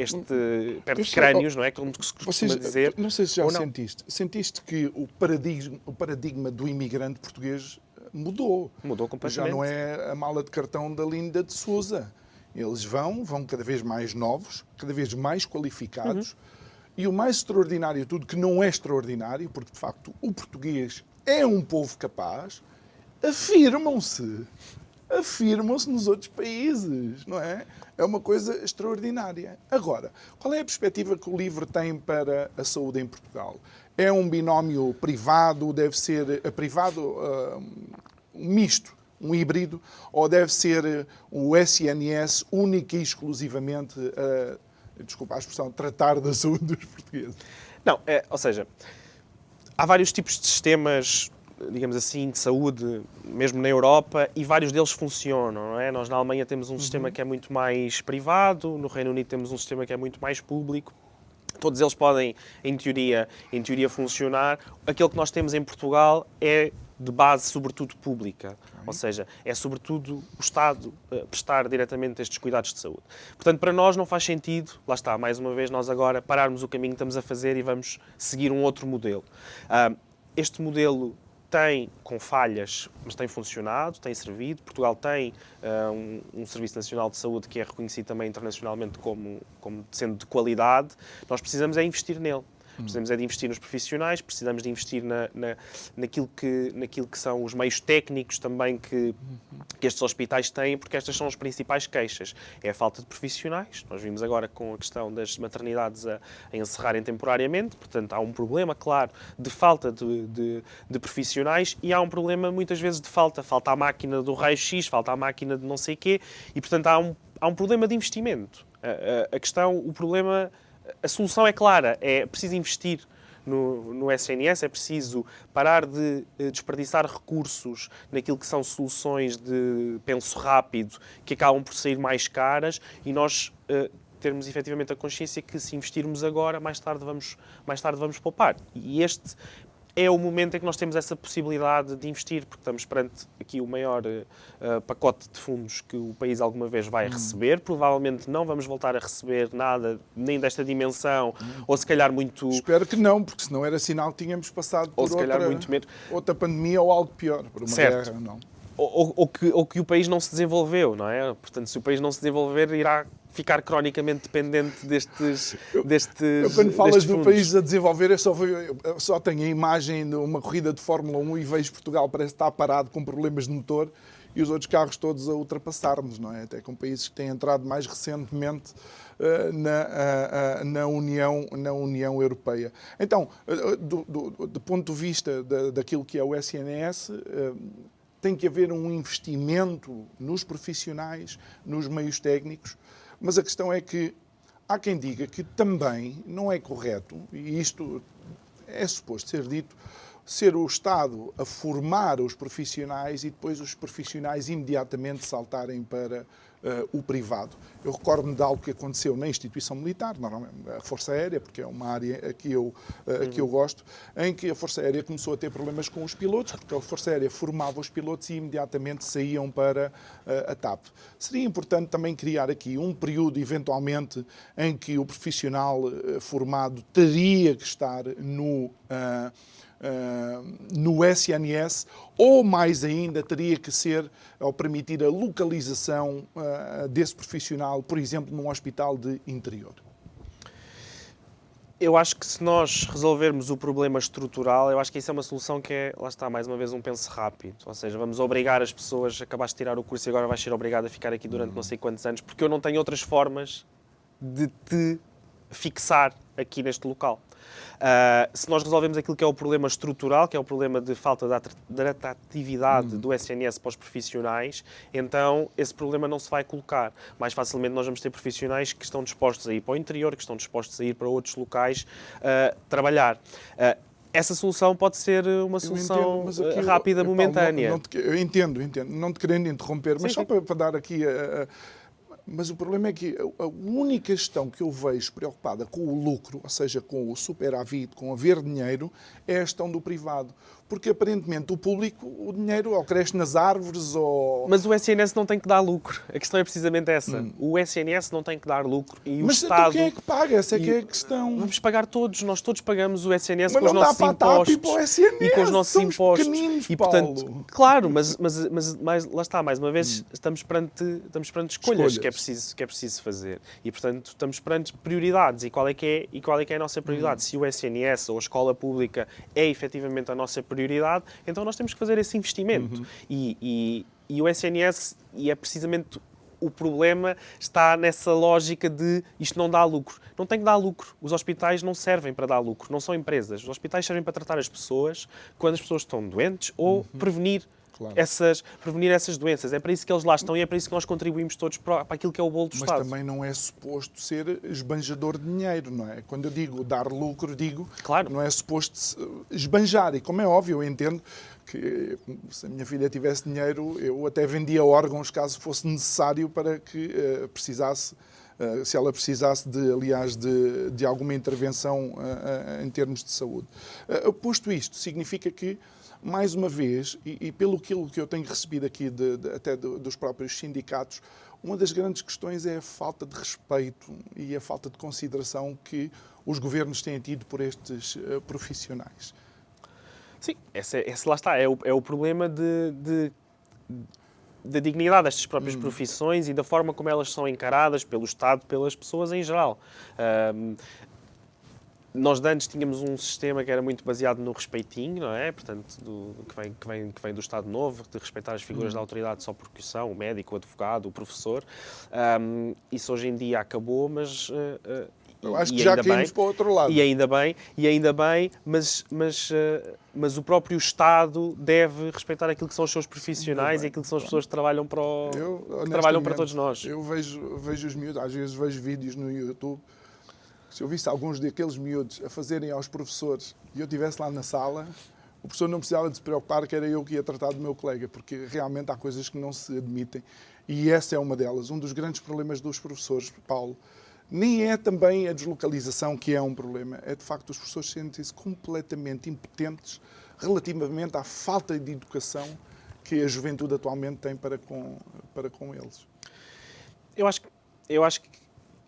crânios, não é? Como se costuma dizer. Não sei se já sentiste que o paradigma do imigrante português mudou. Mudou completamente. Já não é a mala de cartão da Linda de Sousa. Eles vão cada vez mais novos, cada vez mais qualificados. E o mais extraordinário de tudo, que não é extraordinário, porque de facto o português é um povo capaz, afirmam-se nos outros países, não é? É uma coisa extraordinária. Agora, qual é a perspectiva que o LIVRE tem para a saúde em Portugal? É um binómio privado, deve ser privado, um misto, um híbrido, ou deve ser o SNS único e exclusivamente, desculpa a expressão, tratar da saúde dos portugueses? Não, ou seja, há vários tipos de sistemas, digamos assim, de saúde, mesmo na Europa, e vários deles funcionam, não é? Nós na Alemanha temos um sistema que é muito mais privado, no Reino Unido temos um sistema que é muito mais público. Todos eles podem, em teoria funcionar. Aquele que nós temos em Portugal é de base, sobretudo, pública. Ou seja, é sobretudo o Estado prestar diretamente estes cuidados de saúde. Portanto, para nós não faz sentido, lá está, mais uma vez, nós agora pararmos o caminho que estamos a fazer e vamos seguir um outro modelo. Este modelo tem, com falhas, mas tem funcionado, tem servido. Portugal tem um Serviço Nacional de Saúde que é reconhecido também internacionalmente como sendo de qualidade. Nós precisamos é investir nele. Precisamos é de investir nos profissionais, precisamos de investir naquilo que são os meios técnicos também que estes hospitais têm, porque estas são as principais queixas. É a falta de profissionais. Nós vimos agora com a questão das maternidades a encerrarem temporariamente, portanto há um problema, claro, de falta de profissionais e há um problema muitas vezes de falta a máquina do raio-x, falta a máquina de não sei quê e, portanto, há um problema de investimento. A solução é clara, é preciso investir no SNS, é preciso parar de desperdiçar recursos naquilo que são soluções de penso rápido, que acabam por sair mais caras e nós termos efetivamente a consciência que se investirmos agora, mais tarde vamos poupar. E este é o momento em que nós temos essa possibilidade de investir, porque estamos perante aqui o maior pacote de fundos que o país alguma vez vai receber. Provavelmente não vamos voltar a receber nada, nem desta dimensão, ou se calhar muito... Espero que não, porque senão era sinal que tínhamos passado por outra pandemia ou algo pior, por uma guerra, não. Ou que o país não se desenvolveu, não é? Portanto, se o país não se desenvolver, irá ficar cronicamente dependente destes eu quando falas do fundos. país a desenvolver, eu só tenho a imagem de uma corrida de Fórmula 1 e vejo Portugal parece estar parado com problemas de motor e os outros carros todos a ultrapassar-nos, não é? Até com países que têm entrado mais recentemente na União Europeia. Então, do ponto de vista daquilo que é o SNS, tem que haver um investimento nos profissionais, nos meios técnicos, mas a questão é que há quem diga que também não é correto, e isto é suposto ser dito, ser o Estado a formar os profissionais e depois os profissionais imediatamente saltarem para o privado. Eu recordo-me de algo que aconteceu na instituição militar, normalmente a Força Aérea, porque é uma área que eu gosto, em que a Força Aérea começou a ter problemas com os pilotos, porque a Força Aérea formava os pilotos e imediatamente saíam para a TAP. Seria importante também criar aqui um período, eventualmente, em que o profissional formado teria que estar no SNS, ou mais ainda teria que ser ao permitir a localização desse profissional, por exemplo, num hospital de interior. Eu acho que se nós resolvermos o problema estrutural, eu acho que isso é uma solução que é, lá está, mais uma vez, um penso rápido. Ou seja, vamos obrigar as pessoas, acabaste de tirar o curso e agora vais ser obrigado a ficar aqui durante não sei quantos anos, porque eu não tenho outras formas de te fixar aqui neste local. Se nós resolvemos aquilo que é o problema estrutural, que é o problema de falta de atratividade do SNS para os profissionais, então esse problema não se vai colocar. Mais facilmente nós vamos ter profissionais que estão dispostos a ir para o interior, que estão dispostos a ir para outros locais trabalhar. Essa solução pode ser uma solução rápida, momentânea. Eu entendo, não te querendo interromper, mas só para dar aqui... Mas o problema é que a única questão que eu vejo preocupada com o lucro, ou seja, com o superávit, com haver dinheiro, é a questão do privado. Porque, aparentemente, o público, o dinheiro ou cresce nas árvores ou... Mas o SNS não tem que dar lucro. A questão é precisamente essa. O SNS não tem que dar lucro. E mas o Estado... Mas quem é que paga? Essa é que é a questão. Vamos pagar todos. Nós todos pagamos o SNS mas com os nossos impostos. Para o SNS. E com os nossos impostos. E, portanto, Paulo. claro, mas lá está, mais uma vez, estamos perante escolhas que é preciso fazer. E, portanto, estamos perante prioridades. E qual é que é a nossa prioridade? Se o SNS ou a escola pública é efetivamente a nossa prioridade, então nós temos que fazer esse investimento. E o SNS, e é precisamente o problema, está nessa lógica de isto não dá lucro. Não tem que dar lucro. Os hospitais não servem para dar lucro, não são empresas. Os hospitais servem para tratar as pessoas quando as pessoas estão doentes ou prevenir essas doenças. É para isso que eles lá estão e é para isso que nós contribuímos todos para aquilo que é o bolo do Estado. Mas também não é suposto ser esbanjador de dinheiro, não é? Quando eu digo dar lucro, claro. Não é suposto esbanjar. E como é óbvio, eu entendo que se a minha filha tivesse dinheiro, eu até vendia órgãos caso fosse necessário para que precisasse, se ela precisasse, de alguma intervenção em termos de saúde. Posto isto, significa que, mais uma vez, e pelo aquilo que eu tenho recebido aqui até dos próprios sindicatos, uma das grandes questões é a falta de respeito e a falta de consideração que os governos têm tido por estes profissionais. Sim, esse lá está, é o problema da dignidade destas próprias profissões e da forma como elas são encaradas pelo Estado, pelas pessoas em geral. Nós de antes tínhamos um sistema que era muito baseado no respeitinho, não é? Portanto, que vem do Estado Novo, de respeitar as figuras da autoridade só porque são, o médico, o advogado, o professor. Isso hoje em dia acabou, mas... Eu acho que já caímos para o outro lado. E ainda bem, mas o próprio Estado deve respeitar aquilo que são os seus profissionais e aquilo que são as pessoas que trabalham para todos nós. Eu vejo os miúdos, às vezes vejo vídeos no YouTube. Se eu visse alguns daqueles miúdos a fazerem aos professores e eu estivesse lá na sala, o professor não precisava de se preocupar que era eu que ia tratar do meu colega, porque realmente há coisas que não se admitem. E essa é uma delas. Um dos grandes problemas dos professores, Paulo, nem é também a deslocalização que é um problema. É, de facto, os professores sentem-se completamente impotentes relativamente à falta de educação que a juventude atualmente tem para com eles. Eu acho que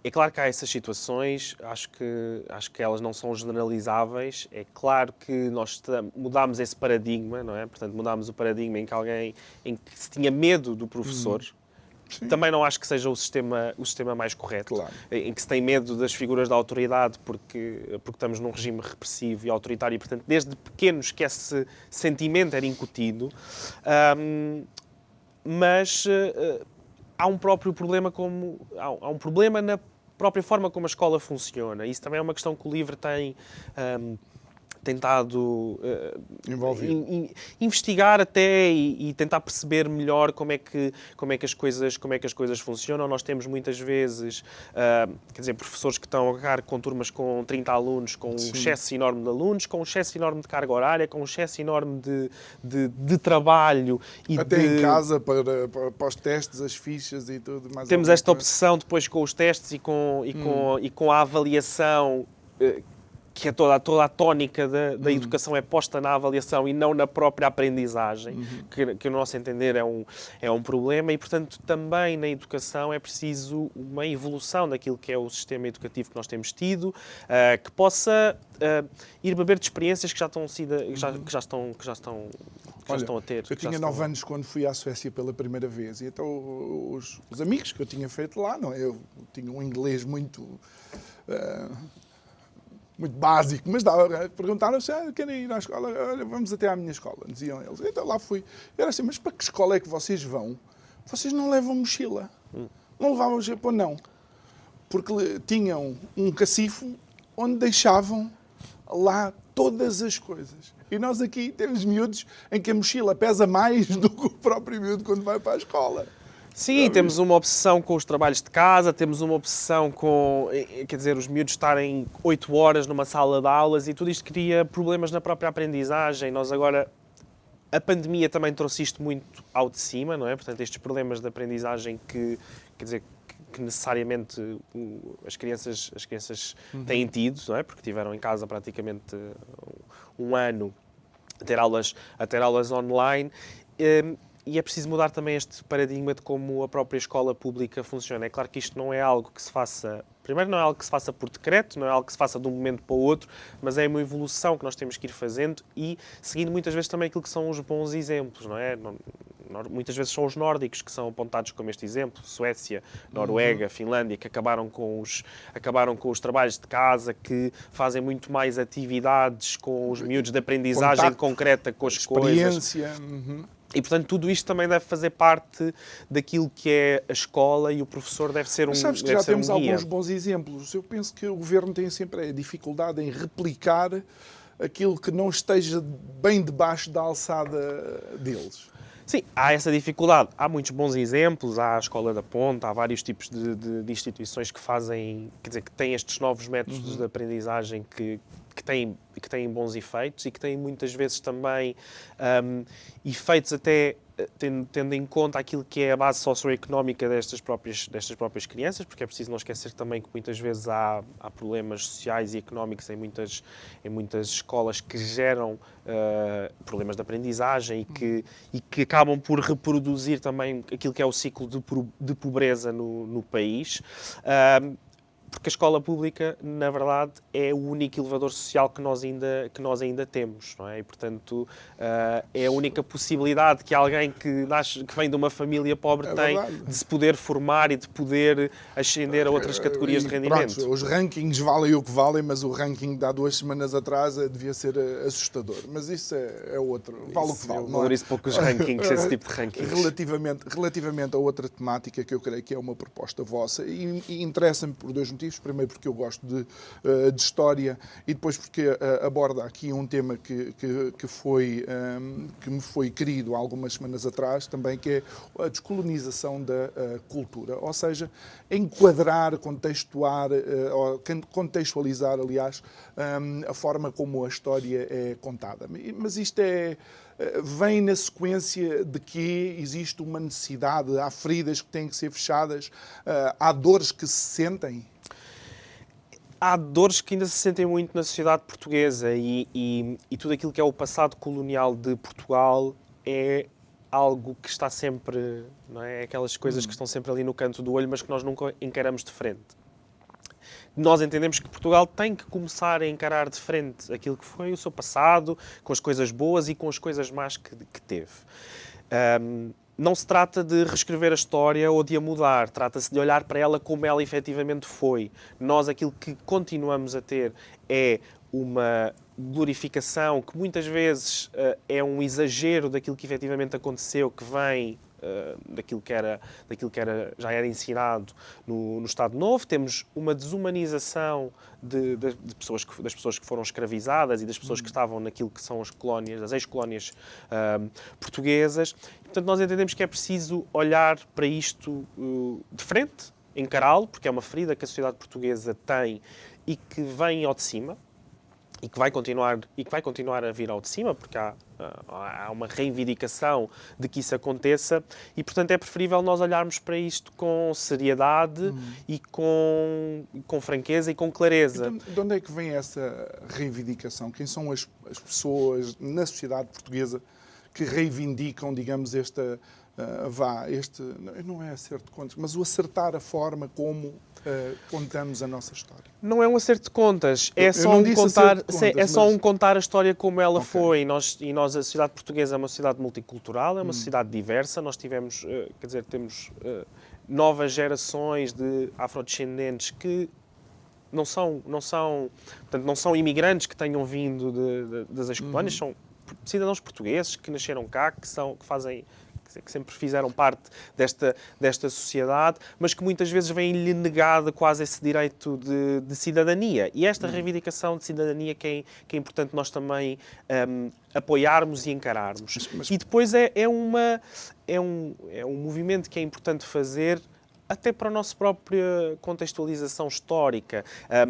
é claro que há essas situações, acho que elas não são generalizáveis. É claro que nós mudámos esse paradigma, não é? Portanto, mudámos o paradigma em que se tinha medo do professor. Sim. Também não acho que seja o sistema mais correto, Claro. Em que se tem medo das figuras da autoridade porque estamos num regime repressivo e autoritário e, portanto, desde pequenos que esse sentimento era incutido. Mas há um próprio problema há um problema na própria forma como a escola funciona. Isso também é uma questão que o LIVRE tem tentado investigar até e tentar perceber melhor como é que as coisas funcionam. Nós temos muitas vezes, professores que estão a agarrar com turmas com 30 alunos, com um excesso enorme de alunos, com um excesso enorme de carga horária, com um excesso enorme de trabalho. E até em casa, para os testes, as fichas e tudo. Mais temos esta obsessão depois com os testes e com a avaliação, que é toda a tónica da educação é posta na avaliação e não na própria aprendizagem, que no nosso entender é um problema. E, portanto, também na educação é preciso uma evolução daquilo que é o sistema educativo que nós temos tido, que possa ir beber de experiências que já estão a ter. Eu tinha 9 anos quando fui à Suécia pela primeira vez, e então os amigos que eu tinha feito lá, não, eu tinha um inglês muito básico, mas perguntaram-se, querem ir à escola? Olha, vamos até à minha escola, diziam eles. Então lá fui. Eu era assim, mas para que escola é que vocês vão? Vocês não levam mochila. Não levavam mochila, pô, não. Porque tinham um cacifo onde deixavam lá todas as coisas. E nós aqui temos miúdos em que a mochila pesa mais do que o próprio miúdo quando vai para a escola. Sim, temos uma obsessão com os trabalhos de casa, temos uma obsessão com, os miúdos estarem 8 horas numa sala de aulas e tudo isto cria problemas na própria aprendizagem. Nós agora, a pandemia também trouxe isto muito ao de cima, não é? Portanto, estes problemas de aprendizagem que necessariamente as crianças têm tido, não é? Porque tiveram em casa praticamente um ano a ter aulas online. E é preciso mudar também este paradigma de como a própria escola pública funciona. É claro que isto não é algo que se faça... Primeiro, não é algo que se faça por decreto, não é algo que se faça de um momento para o outro, mas é uma evolução que nós temos que ir fazendo e seguindo muitas vezes também aquilo que são os bons exemplos, não é? Muitas vezes são os nórdicos que são apontados como este exemplo, Suécia, Noruega, Finlândia, que acabaram com os trabalhos de casa, que fazem muito mais atividades com os miúdos de aprendizagem concreta com as coisas. Experiência. E, portanto, tudo isto também deve fazer parte daquilo que é a escola e o professor deve ser um guia. Mas sabes que já temos alguns bons exemplos. Eu penso que o Governo tem sempre a dificuldade em replicar aquilo que não esteja bem debaixo da alçada deles. Sim, há essa dificuldade. Há muitos bons exemplos, há a Escola da Ponta, há vários tipos de instituições que fazem, que têm estes novos métodos de aprendizagem que têm bons efeitos e que têm muitas vezes também efeitos até tendo em conta aquilo que é a base socioeconómica destas próprias crianças, porque é preciso não esquecer também que muitas vezes há problemas sociais e económicos em muitas escolas que geram problemas de aprendizagem e que acabam por reproduzir também aquilo que é o ciclo de pobreza no país. porque a escola pública, na verdade, é o único elevador social que nós ainda temos, não é? E, portanto, é a única possibilidade que alguém que vem de uma família pobre tem de se poder formar e de poder ascender a outras categorias de rendimento. Pronto, os rankings valem o que valem, mas o ranking de há 2 semanas atrás devia ser assustador. Mas isso é outro. Vale o que vale. Eu valorizo pouco os rankings, esse tipo de rankings. Relativamente a outra temática que eu creio que é uma proposta vossa, e interessa-me por 2 motivos. Primeiro, porque eu gosto de história, e depois porque aborda aqui um tema que me foi querido há algumas semanas atrás também, que é a descolonização da cultura. Ou seja, enquadrar, contextualizar, aliás, a forma como a história é contada. Mas isto vem na sequência de que existe uma necessidade, há feridas que têm que ser fechadas, há dores que se sentem. Há dores que ainda se sentem muito na sociedade portuguesa e tudo aquilo que é o passado colonial de Portugal é algo que está sempre, não é? Aquelas coisas que estão sempre ali no canto do olho, mas que nós nunca encaramos de frente. Nós entendemos que Portugal tem que começar a encarar de frente aquilo que foi o seu passado, com as coisas boas e com as coisas más que teve. Não se trata de reescrever a história ou de a mudar, trata-se de olhar para ela como ela efetivamente foi. Nós, aquilo que continuamos a ter é uma glorificação que muitas vezes é um exagero daquilo que efetivamente aconteceu, que vem daquilo que já era ensinado no Estado Novo. Temos uma desumanização das pessoas que foram escravizadas e das pessoas que estavam naquilo que são as colónias, as ex-colónias portuguesas. E, portanto, nós entendemos que é preciso olhar para isto de frente, encará-lo, porque é uma ferida que a sociedade portuguesa tem e que vem ao de cima, e que vai continuar a vir ao de cima, porque há uma reivindicação de que isso aconteça, e, portanto, é preferível nós olharmos para isto com seriedade e com franqueza e com clareza. Então, de onde é que vem essa reivindicação? Quem são as pessoas na sociedade portuguesa que reivindicam, digamos, não é acerto de contas, mas o acertar a forma como contamos a nossa história? Não é um acerto de contas, é só um contar a história como ela foi. E nós, a sociedade portuguesa é uma sociedade multicultural, é uma sociedade diversa. Nós temos novas gerações de afrodescendentes que não são imigrantes que tenham vindo das ex-colónias, são cidadãos portugueses que nasceram cá, que sempre fizeram parte desta sociedade, mas que muitas vezes vem-lhe negado quase esse direito de cidadania. E esta reivindicação de cidadania que é importante nós também apoiarmos e encararmos. E depois é um movimento que é importante fazer até para a nossa própria contextualização histórica.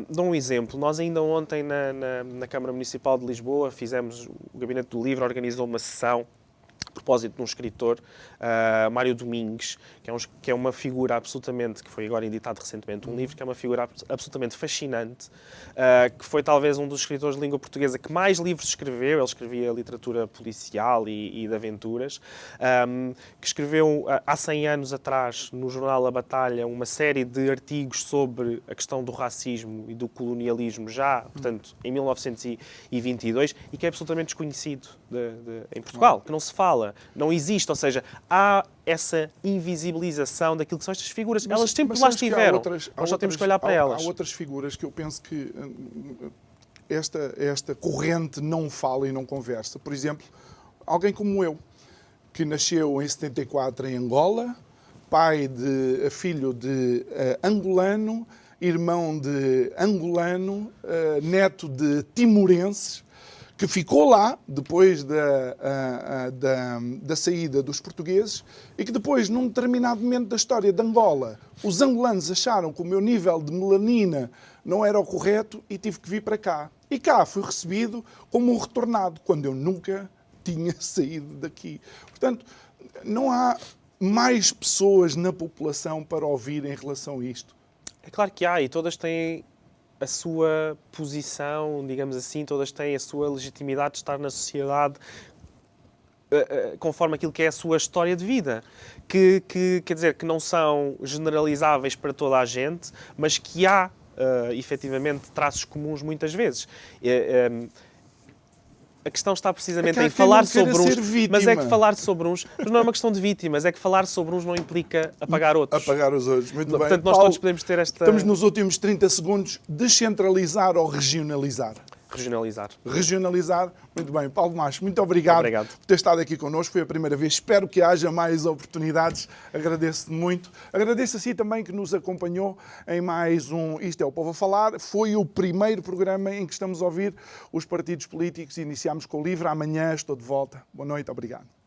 Dou um exemplo. Nós ainda ontem na Câmara Municipal de Lisboa o Gabinete do Livro organizou uma sessão a propósito de um escritor, Mário Domingues, que é uma figura absolutamente, que foi agora editado recentemente, um livro que é uma figura absolutamente fascinante, que foi talvez um dos escritores de língua portuguesa que mais livros escreveu. Ele escrevia literatura policial e de aventuras, que escreveu há 100 anos atrás, no jornal A Batalha, uma série de artigos sobre a questão do racismo e do colonialismo, portanto, em 1922, e que é absolutamente desconhecido em Portugal, que não se fala. Não existe, ou seja, há essa invisibilização daquilo que são estas figuras. Elas sempre lá estiveram, nós só temos que olhar para elas. Há outras figuras que eu penso que esta corrente não fala e não conversa. Por exemplo, alguém como eu, que nasceu em 74 em Angola, filho de angolano, irmão de angolano, neto de timorenses, que ficou lá depois da saída dos portugueses e que depois, num determinado momento da história de Angola, os angolanos acharam que o meu nível de melanina não era o correto e tive que vir para cá. E cá fui recebido como um retornado, quando eu nunca tinha saído daqui. Portanto, não há mais pessoas na população para ouvir em relação a isto. É claro que há, e todas têm a sua posição, digamos assim, todas têm a sua legitimidade de estar na sociedade conforme aquilo que é a sua história de vida. Que quer dizer, que não são generalizáveis para toda a gente, mas que há efetivamente, traços comuns muitas vezes. A questão está precisamente É que em falar não queira sobre uns, ser vítima. mas é que falar sobre uns, mas não é uma questão de vítimas, é que falar sobre uns não implica apagar outros. Apagar os outros. Muito bem. Portanto, nós Paulo, todos podemos ter esta... estamos nos últimos 30 segundos. Descentralizar ou regionalizar? Regionalizar. Regionalizar. Muito bem. Paulo Macho, muito obrigado, Obrigado por ter estado aqui connosco. Foi a primeira vez. Espero que haja mais oportunidades. Agradeço-te muito. Agradeço a si também que nos acompanhou em mais um Isto é o Povo a Falar. Foi o primeiro programa em que estamos a ouvir os partidos políticos. Iniciámos com o LIVRE. Amanhã estou de volta. Boa noite. Obrigado.